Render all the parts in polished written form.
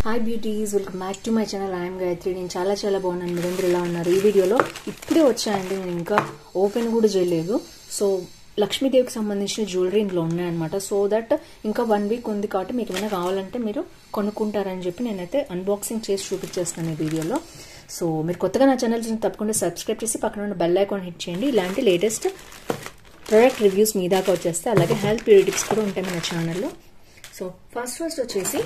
Hi beauties, welcome back to my channel. I'm Gayatri. నేను చాలా బాగున్నాను. మీరందరూ ఎలా ఉన్నారు? ఈ వీడియోలో ఇప్పుడే వచ్చాయండి, నేను ఇంకా ఓపెన్ కూడా చేయలేదు. సో లక్ష్మీదేవికి సంబంధించిన జ్యువెలరీ ఇంట్లో ఉన్నాయన్నమాట. సో దట్ ఇంకా 1 వీక్ ఉంది కాబట్టి మీకు ఏమైనా కావాలంటే మీరు కొనుక్కుంటారని చెప్పి నేనైతే అన్బాక్సింగ్ చేసి చూపించేస్తాను ఈ వీడియోలో. సో మీరు కొత్తగా నా ఛానల్ తప్పకుండా సబ్స్క్రైబ్ చేసి పక్కన ఉన్న బెల్ ఐకాన్ హిట్ చేయండి. ఇలాంటి లేటెస్ట్ ప్రోడక్ట్ రివ్యూస్ మీ దాకా వచ్చేస్తే, అలాగే హెల్త్ బ్యూటీ టిప్స్ కూడా ఉంటాయి మన ఛానల్లో. సో ఫస్ట్ వచ్చేసి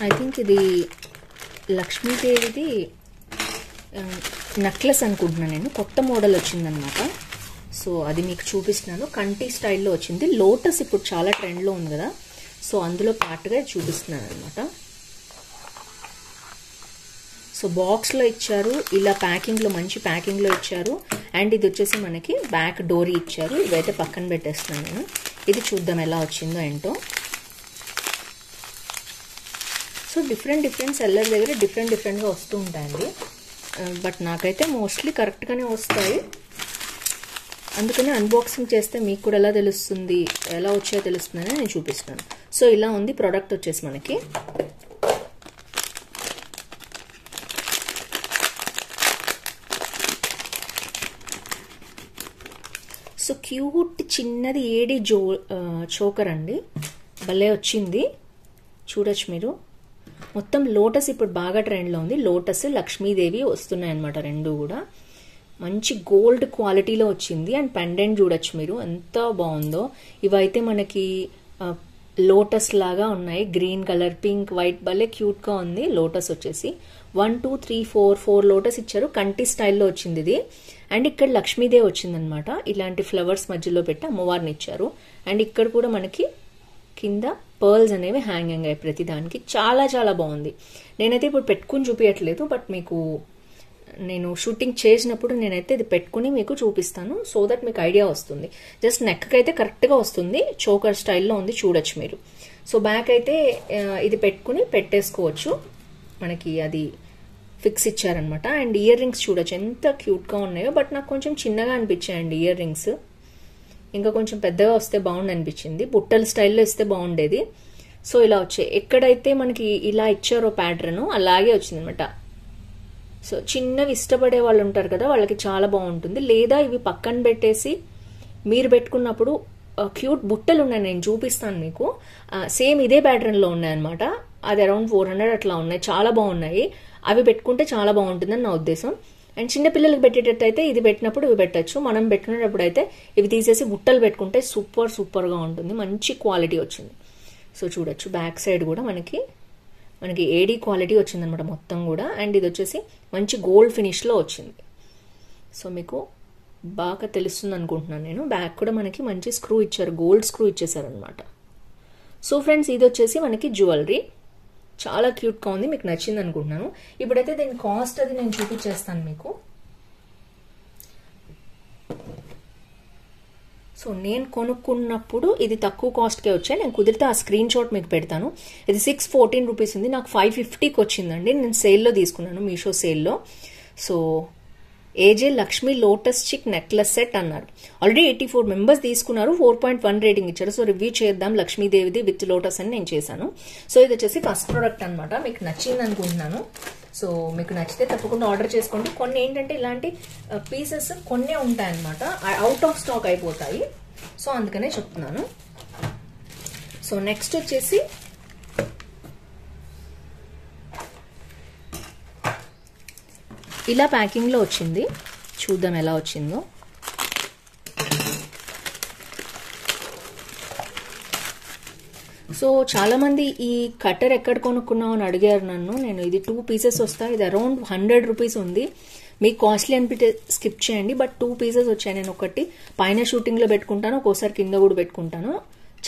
ఐ థింక్ ఇది లక్ష్మీదేవిది నెక్లెస్ అనుకుంటున్నాను నేను. కొత్త మోడల్ వచ్చిందనమాట. సో అది మీకు చూపిస్తున్నాను. కంటి స్టైల్లో వచ్చింది. లోటస్ ఇప్పుడు చాలా ట్రెండ్లో ఉంది కదా, సో అందులో పార్ట్గా చూపిస్తున్నాను అనమాట. సో బాక్స్లో ఇచ్చారు, ఇలా ప్యాకింగ్లో మంచి ప్యాకింగ్లో ఇచ్చారు. అండ్ ఇది వచ్చేసి మనకి బ్యాక్ డోరీ ఇచ్చారు. ఇవైతే పక్కన పెట్టేస్తున్నాను నేను. ఇది చూద్దాం ఎలా వచ్చిందో ఏంటో. సో డిఫరెంట్ సెల్లర్ దగ్గర డిఫరెంట్గా వస్తూ ఉంటాయండి. బట్ నాకైతే మోస్ట్లీ కరెక్ట్గానే వస్తాయి. అందుకని అన్బాక్సింగ్ చేస్తే మీకు కూడా ఎలా తెలుస్తుంది, ఎలా వచ్చాయో తెలుస్తుందని నేను చూపిస్తున్నాను. సో ఇలా ఉంది ప్రోడక్ట్ వచ్చేసి మనకి. సో క్యూట్ చిన్నది ఏడి చోకర్ అండి, భలే వచ్చింది. చూడొచ్చు మీరు. మొత్తం లోటస్ ఇప్పుడు బాగా ట్రెండ్లో ఉంది. లోటస్, లక్ష్మీదేవి వస్తున్నాయి అనమాట, రెండు కూడా. మంచి గోల్డ్ క్వాలిటీలో వచ్చింది. అండ్ పెండెంట్ చూడొచ్చు మీరు ఎంత బాగుందో. ఇవైతే మనకి లోటస్ లాగా ఉన్నాయి. గ్రీన్ కలర్, పింక్, వైట్, భలే క్యూట్గా ఉంది. లోటస్ వచ్చేసి 1 2 3 4 లోటస్ ఇచ్చారు. కంటి స్టైల్లో వచ్చింది ఇది. అండ్ ఇక్కడ లక్ష్మీదేవి వచ్చిందనమాట. ఇలాంటి ఫ్లవర్స్ మధ్యలో పెట్టి అమ్మవారిని ఇచ్చారు. అండ్ ఇక్కడ కూడా మనకి కింద పర్ల్స్ అనేవి హ్యాంగింగ్ అయ్యాయి ప్రతి దానికి. చాలా బాగుంది. నేనైతే ఇప్పుడు పెట్టుకుని చూపించట్లేదు, బట్ మీకు నేను షూటింగ్ చేసినప్పుడు నేనైతే ఇది పెట్టుకుని మీకు చూపిస్తాను. సో దట్ మీకు ఐడియా వస్తుంది. జస్ట్ నెక్ అయితే కరెక్ట్గా వస్తుంది. చోకర్ స్టైల్లో ఉంది, చూడొచ్చు మీరు. సో బ్యాక్ అయితే ఇది పెట్టుకుని పెట్టేసుకోవచ్చు. మనకి అది ఫిక్స్ ఇచ్చారనమాట. అండ్ ఇయర్ రింగ్స్ చూడొచ్చు ఎంత క్యూట్గా ఉన్నాయో. బట్ నాకు కొంచెం చిన్నగా అనిపించాయండి ఇయర్ రింగ్స్. ఇంకా కొంచెం పెద్దగా వస్తే బాగుండు అనిపించింది. బుట్టల స్టైల్లో ఇస్తే బాగుండేది. సో ఇలా వచ్చాయి. ఎక్కడైతే మనకి ఇలా ఇచ్చారో ప్యాటర్న్ అలాగే వచ్చిందనమాట. సో చిన్నవి ఇష్టపడే వాళ్ళు ఉంటారు కదా, వాళ్ళకి చాలా బాగుంటుంది. లేదా ఇవి పక్కన పెట్టేసి మీరు పెట్టుకున్నప్పుడు క్యూట్ బుట్టలు ఉన్నాయి, నేను చూపిస్తాను మీకు. సేమ్ ఇదే ప్యాటర్న్లో ఉన్నాయన్నమాట. అది అరౌండ్ 400 అట్లా ఉన్నాయి. చాలా బాగున్నాయి. అవి పెట్టుకుంటే చాలా బాగుంటుందని నా ఉద్దేశం. అండ్ చిన్నపిల్లలకి పెట్టేటట్టయితే ఇది పెట్టినప్పుడు ఇవి పెట్టచ్చు. మనం పెట్టుకునేటప్పుడు అయితే ఇవి తీసేసి బుట్టలు పెట్టుకుంటే సూపర్గా ఉంటుంది. మంచి క్వాలిటీ వచ్చింది. సో చూడొచ్చు బ్యాక్ సైడ్ కూడా మనకి ఏడీ క్వాలిటీ వచ్చిందనమాట మొత్తం కూడా. అండ్ ఇది వచ్చేసి మంచి గోల్డ్ ఫినిష్లో వచ్చింది. సో మీకు బాగా తెలుస్తుంది అనుకుంటున్నాను నేను. బ్యాక్ కూడా మనకి మంచి స్క్రూ ఇచ్చారు, గోల్డ్ స్క్రూ ఇచ్చేసారనమాట. సో ఫ్రెండ్స్, ఇది వచ్చేసి మనకి జ్యువెలరీ. చాలా క్యూట్గా ఉంది, మీకు నచ్చింది అనుకుంటున్నాను. ఇప్పుడైతే దీని కాస్ట్ అది నేను చూపించేస్తాను మీకు. సో నేను కొనుక్కున్నప్పుడు ఇది తక్కువ కాస్ట్కే వచ్చాయి. నేను కుదిరితే ఆ స్క్రీన్ షాట్ మీకు పెడతాను. ఇది 614 రూపీస్ ఉంది. నాకు 550కి వచ్చిందండి. నేను సేల్లో తీసుకున్నాను, మీషో సేల్లో. సో ఏజే లక్ష్మీ లోటస్ చిక్ నెక్లెస్ సెట్ అన్నారు. ఆల్రెడీ 84 మెంబర్స్ తీసుకున్నారు. 4.1 రేటింగ్ ఇచ్చారు. సో రివ్యూ చేద్దాం లక్ష్మీదేవిది విత్ లోటస్ అని నేను చేశాను. సో ఇది వచ్చేసి ఫస్ట్ ప్రోడక్ట్ అనమాట. మీకు నచ్చింది అనుకుంటున్నాను. సో మీకు నచ్చితే తప్పకుండా ఆర్డర్ చేసుకోండి. కొన్ని ఏంటంటే ఇలాంటి పీసెస్ కొన్ని ఉంటాయన్నమాట, అవుట్ ఆఫ్ స్టాక్ అయిపోతాయి. సో అందుకనే చెప్తున్నాను. సో నెక్స్ట్ వచ్చేసి ఇలా ప్యాకింగ్లో వచ్చింది. చూద్దాం ఎలా వచ్చిందో. సో చాలా మంది ఈ కట్టర్ ఎక్కడ కొనుక్కున్నావు అని అడిగారు నన్ను. నేను ఇది 2 పీసెస్ వస్తాయి. ఇది అరౌండ్ 100 రూపీస్ ఉంది. మీకు కాస్ట్లీ అనిపితే స్కిప్ చేయండి. బట్ 2 పీసెస్ వచ్చాయి. నేను ఒకటి పైన షూటింగ్లో పెట్టుకుంటాను, ఒక్కోసారి కింద కూడా పెట్టుకుంటాను.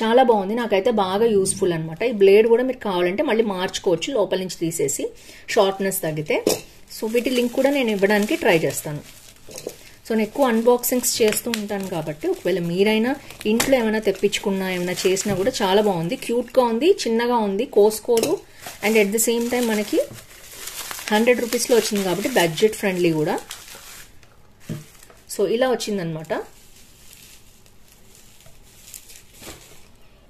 చాలా బాగుంది, నాకైతే బాగా యూస్ఫుల్ అనమాట. ఈ బ్లేడ్ కూడా మీరు కావాలంటే మళ్ళీ మార్చుకోవచ్చు లోపల నుంచి తీసేసి, షార్ప్నెస్ తగ్గితే. సో వీటి లింక్ కూడా నేను ఇవ్వడానికి ట్రై చేస్తాను. సో నేను ఎక్కువ అన్బాక్సింగ్స్ చేస్తూ ఉంటాను కాబట్టి ఒకవేళ మీరైనా ఇంట్లో ఏమైనా తెప్పించుకున్నా ఏమైనా చేసినా కూడా చాలా బాగుంది. క్యూట్గా ఉంది, చిన్నగా ఉంది, కోసుకోదు. And at the same time మనకి 100 రూపీస్లో వచ్చింది కాబట్టి బడ్జెట్ ఫ్రెండ్లీ కూడా. సో ఇలా వచ్చిందనమాట.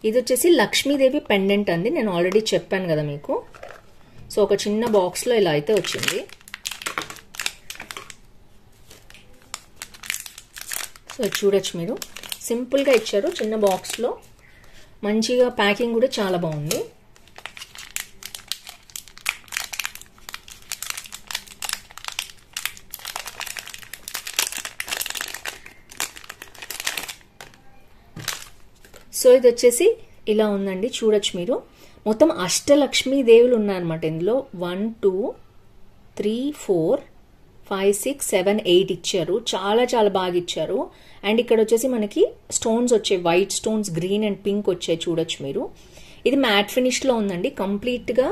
ఇది వచ్చేసి లక్ష్మీదేవి పెండెంట్ అండి, నేను ఆల్రెడీ చెప్పాను కదా మీకు. సో ఒక చిన్న బాక్స్లో ఇలా అయితే వచ్చింది. సో చూడొచ్చు మీరు, సింపుల్గా ఇచ్చారు చిన్న బాక్స్లో, మంచిగా ప్యాకింగ్ కూడా చాలా బాగుంది. సో ఇది వచ్చేసి ఇలా ఉందండి, చూడొచ్చు మీరు. మొత్తం అష్టలక్ష్మీ దేవులు ఉన్నారనమాట ఇందులో. 1 2 3 4 5 6 7 8 ఇచ్చారు. చాలా చాలా బాగా ఇచ్చారు. అండ్ ఇక్కడ వచ్చేసి మనకి స్టోన్స్ వచ్చాయి, white stones, green and pink వచ్చాయి, చూడొచ్చు మీరు. ఇది మ్యాట్ ఫినిష్లో ఉందండి, కంప్లీట్గా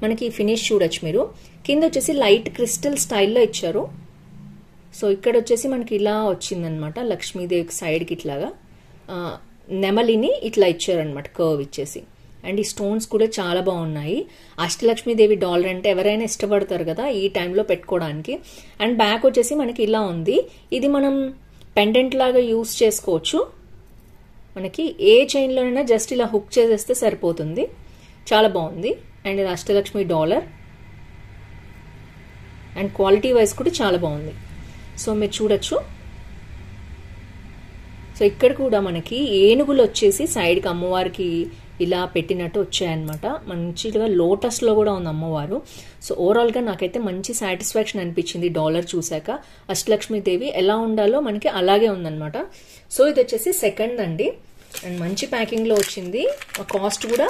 మనకి ఫినిష్ చూడొచ్చు మీరు. కింద వచ్చేసి లైట్ క్రిస్టల్ స్టైల్లో ఇచ్చారు. సో ఇక్కడ వచ్చేసి మనకి ఇలా వచ్చిందనమాట, లక్ష్మీదేవికి సైడ్కి ఇట్లాగా నెమలిని ఇట్లా ఇచ్చారనమాట, కర్వ్ ఇచ్చేసి. అండ్ ఈ స్టోన్స్ కూడా చాలా బాగున్నాయి. అష్టలక్ష్మీదేవి డాలర్ అంటే ఎవరైనా ఇష్టపడతారు కదా ఈ టైంలో పెట్టుకోవడానికి. అండ్ బ్యాక్ వచ్చేసి మనకి ఇలా ఉంది. ఇది మనం పెండెంట్ లాగా యూస్ చేసుకోవచ్చు. మనకి ఏ చైన్లోనైనా జస్ట్ ఇలా హుక్ చేసేస్తే సరిపోతుంది. చాలా బాగుంది. అండ్ ఇది Ashtalakshmi dollar. And quality wise కూడా చాలా బాగుంది. సో మీరు చూడొచ్చు. సో ఇక్కడ కూడా మనకి ఏనుగులు వచ్చేసి సైడ్కి అమ్మవారికి ఇలా పెట్టినట్టు వచ్చాయన్నమాట. మంచిగా లోటస్లో కూడా ఉంది అమ్మవారు. సో ఓవరాల్గా నాకైతే మంచి సాటిస్ఫాక్షన్ అనిపించింది డాలర్ చూశాక. అష్టలక్ష్మీదేవి ఎలా ఉండాలో మనకి అలాగే ఉందన్నమాట. సో ఇది వచ్చేసి సెకండ్ అండి. అండ్ మంచి ప్యాకింగ్లో వచ్చింది. కాస్ట్ కూడా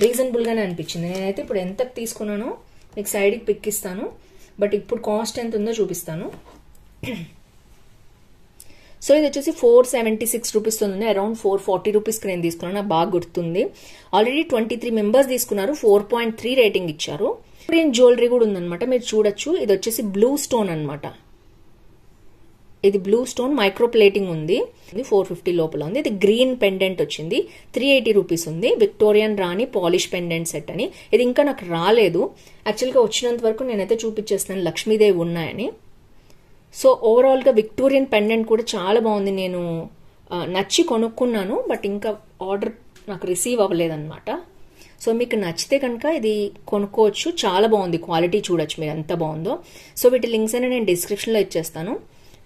రీజనబుల్గానే అనిపించింది. నేనైతే ఇప్పుడు ఎంతకు తీసుకున్నానో మీకు సైడ్కి పిక్ ఇస్తాను. బట్ ఇప్పుడు కాస్ట్ ఎంత ఉందో చూపిస్తాను. సో ఇది వచ్చేసి 476 రూపీస్ ఉంది. అరౌండ్ 440 రూపీస్కి నేను తీసుకున్నాను, నాకు బాగా గుర్తుంది. ఆల్రెడీ 23 మెంబర్స్ తీసుకున్నారు, 4.3 రేటింగ్ ఇచ్చారు. కొరియన్ జ్యువెలరీ కూడా ఉందన్నమాట, మీరు చూడొచ్చు. ఇది వచ్చేసి బ్లూ స్టోన్ అనమాట. ఇది బ్లూ స్టోన్ మైక్రో ప్లేటింగ్ ఉంది. 450 లోపల ఉంది. ఇది గ్రీన్ పెండెంట్ వచ్చింది, 380 రూపీస్ ఉంది. విక్టోరియన్ రాణి పాలిష్ పెండెంట్ సెట్ అని. ఇది ఇంకా నాకు రాలేదు. యాక్చువల్గా వచ్చినంత వరకు నేనైతే చూపించేస్తాను లక్ష్మీదేవి ఉన్నాయని. సో ఓవరాల్గా విక్టోరియన్ పెండెంట్ కూడా చాలా బాగుంది. నేను నచ్చి కొనుక్కున్నాను, బట్ ఇంకా ఆర్డర్ నాకు రిసీవ్ అవ్వలేదన్నమాట. సో మీకు నచ్చితే కనుక ఇది కొనుక్కోవచ్చు. చాలా బాగుంది, క్వాలిటీ చూడొచ్చు మీరు ఎంత బాగుందో. సో వీటి లింక్స్ అని నేను డిస్క్రిప్షన్లో ఇచ్చేస్తాను.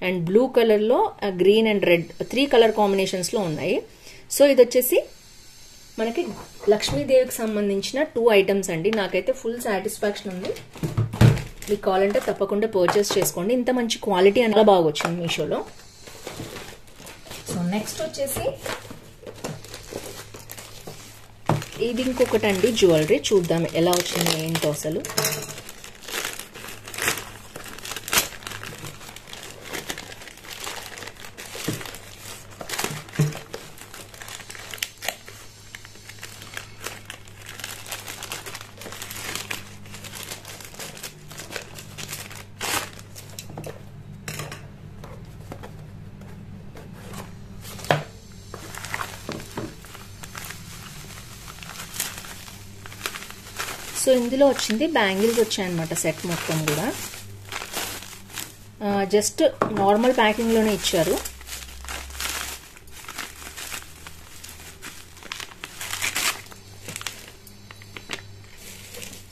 అండ్ బ్లూ కలర్లో, గ్రీన్ అండ్ రెడ్ 3 కలర్ కాంబినేషన్స్లో ఉన్నాయి. సో ఇది వచ్చేసి మనకి లక్ష్మీదేవికి సంబంధించిన 2 ఐటమ్స్ అండి. నాకైతే ఫుల్ సాటిస్ఫాక్షన్ ఉంది. మీకు కావాలంటే తప్పకుండా పర్చేస్ చేసుకోండి. ఇంత మంచి క్వాలిటీ అలా బాగా వచ్చింది మీషోలో. సో నెక్స్ట్ వచ్చేసి ఇది ఇంకొకటండి జ్యువెలరీ. చూద్దాం ఎలా వచ్చింది ఏంటో అసలు. సో ఇందులో వచ్చింది బ్యాంగిల్స్ వచ్చాయన్నమాట, సెట్ మొత్తం కూడా. జస్ట్ నార్మల్ ప్యాకింగ్లోనే ఇచ్చారు.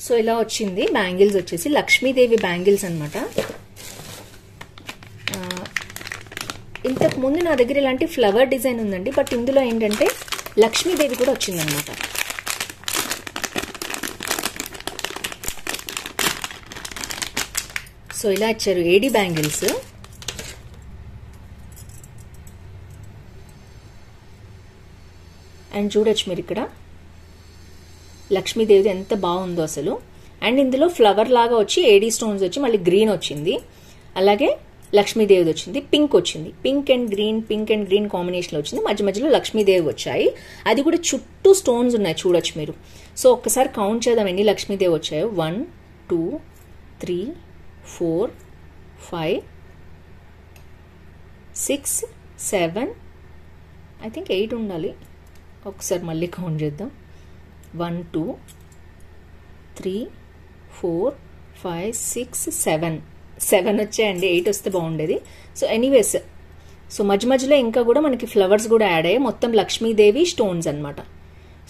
సో ఇలా వచ్చింది. బ్యాంగిల్స్ వచ్చేసి లక్ష్మీదేవి బ్యాంగిల్స్ అనమాట. ఇంతకు ముందు నా దగ్గర ఇలాంటి ఫ్లవర్ డిజైన్ ఉందండి, బట్ ఇందులో ఏంటంటే లక్ష్మీదేవి కూడా వచ్చిందనమాట. సో ఇలా ఇచ్చారు ఏడి బ్యాంగిల్స్. అండ్ చూడొచ్చు మీరు ఇక్కడ లక్ష్మీదేవి ఎంత బాగుందో అసలు. అండ్ ఇందులో ఫ్లవర్ లాగా వచ్చి ఏడీ స్టోన్స్ వచ్చి మళ్ళీ గ్రీన్ వచ్చింది. అలాగే లక్ష్మీదేవి వచ్చింది, పింక్ వచ్చింది. పింక్ అండ్ గ్రీన్ కాంబినేషన్లో వచ్చింది. మధ్య మధ్యలో లక్ష్మీదేవి వచ్చాయి. అది కూడా చుట్టూ స్టోన్స్ ఉన్నాయి, చూడొచ్చు మీరు. సో ఒక్కసారి కౌంట్ చేద్దాం ఎన్ని లక్ష్మీదేవి వచ్చాయో. 1 2 3 4 5 6 7 ఐ థింక్ 8 ఉండాలి. ఒకసారి మళ్ళీ కౌంట్ చేద్దాం. 1 2 3 4 5 6 7 వచ్చాయండి. 8 వస్తే బాగుండేది. సో ఎనీవేస్, సో మధ్య మధ్యలో ఇంకా కూడా మనకి ఫ్లవర్స్ కూడా యాడ్ అయ్యాయి. మొత్తం లక్ష్మీదేవి స్టోన్స్ అనమాట.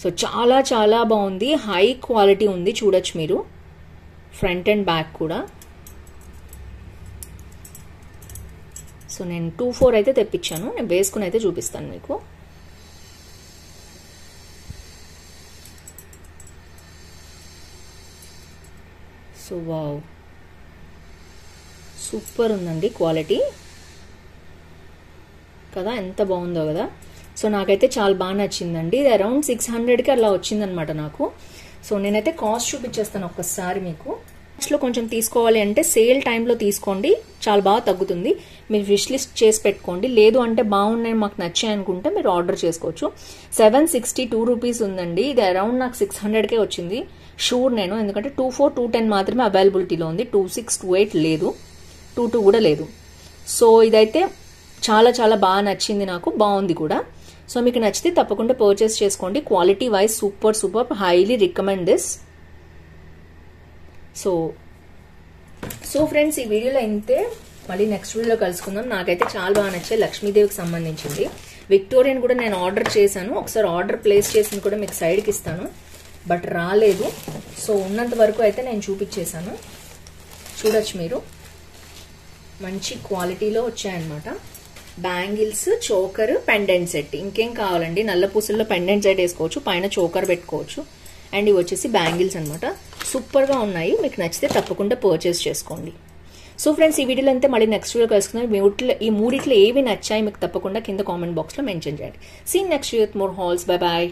సో చాలా చాలా బాగుంది, హై క్వాలిటీ ఉంది, చూడొచ్చు మీరు. ఫ్రంట్ అండ్ బ్యాక్ కూడా. సో నేను 2-4 అయితే తెప్పించాను, నేను వేసుకుని అయితే చూపిస్తాను మీకు. సో వావ్, సూపర్ ఉందండి క్వాలిటీ కదా, ఎంత బాగుందో కదా. సో నాకైతే చాలా బాగా నచ్చిందండి. ఇది అరౌండ్ 600కి అలా వచ్చిందనమాట నాకు. సో నేనైతే కాస్ట్ చూపించేస్తాను ఒక్కసారి మీకు. లో కొంచెం తీసుకోవాలి అంటే సేల్ టైంలో తీసుకోండి, చాలా బాగా తగ్గుతుంది. మీరు విష్ లిస్ట్ చేసి పెట్టుకోండి, లేదు అంటే బాగున్నాయి మాకు నచ్చాయి అనుకుంటే మీరు ఆర్డర్ చేసుకోవచ్చు. 762 రూపీస్ ఉందండి. ఇది అరౌండ్ నాకు 600కే వచ్చింది షూర్ నేను, ఎందుకంటే 24, 210 మాత్రమే అవైలబిలిటీలో ఉంది, 26, 28 లేదు, 22 కూడా లేదు. సో ఇదైతే చాలా చాలా బాగా నచ్చింది నాకు, బాగుంది కూడా. సో మీకు నచ్చితే తప్పకుండా పర్చేస్ చేసుకోండి. Quality wise super, highly recommend this. So friends, ఈ వీడియోలో ఇంతే. మళ్ళీ నెక్స్ట్ వీడియోలో కలుసుకుందాం. నాకైతే చాలా బాగా నచ్చాయి, లక్ష్మీదేవికి సంబంధించింది. విక్టోరియన్ కూడా నేను ఆర్డర్ చేశాను, ఒకసారి ఆర్డర్ ప్లేస్ చేసింది కూడా మీకు సైడ్కి ఇస్తాను, బట్ రాలేదు. సో ఉన్నంత వరకు అయితే నేను చూపించేశాను, చూడొచ్చు మీరు. మంచి క్వాలిటీలో వచ్చాయన్నమాట. బ్యాంగిల్స్, చోకర్, పెండెంట్ సెట్, ఇంకేం కావాలండి. నల్ల పూసల్లో పెండెంట్ సెట్ వేసుకోవచ్చు, పైన చోకర్ పెట్టుకోవచ్చు. అండ్ ఇవి వచ్చేసి బ్యాంగిల్స్ అనమాట, సూపర్గా ఉన్నాయి. మీకు నచ్చితే తప్పకుండా పర్చేస్ చేసుకోండి. సో ఫ్రెండ్స్, ఈ వీడియోలో అంతే. మళ్ళీ నెక్స్ట్ వీడియో కలుసుకుందాం. ఈ మూడిట్లో ఏవి నచ్చాయి మీకు తప్పకుండా కింద కామెంట్ బాక్స్లో మెన్షన్ చేయండి. See next with more hauls. Bye bye.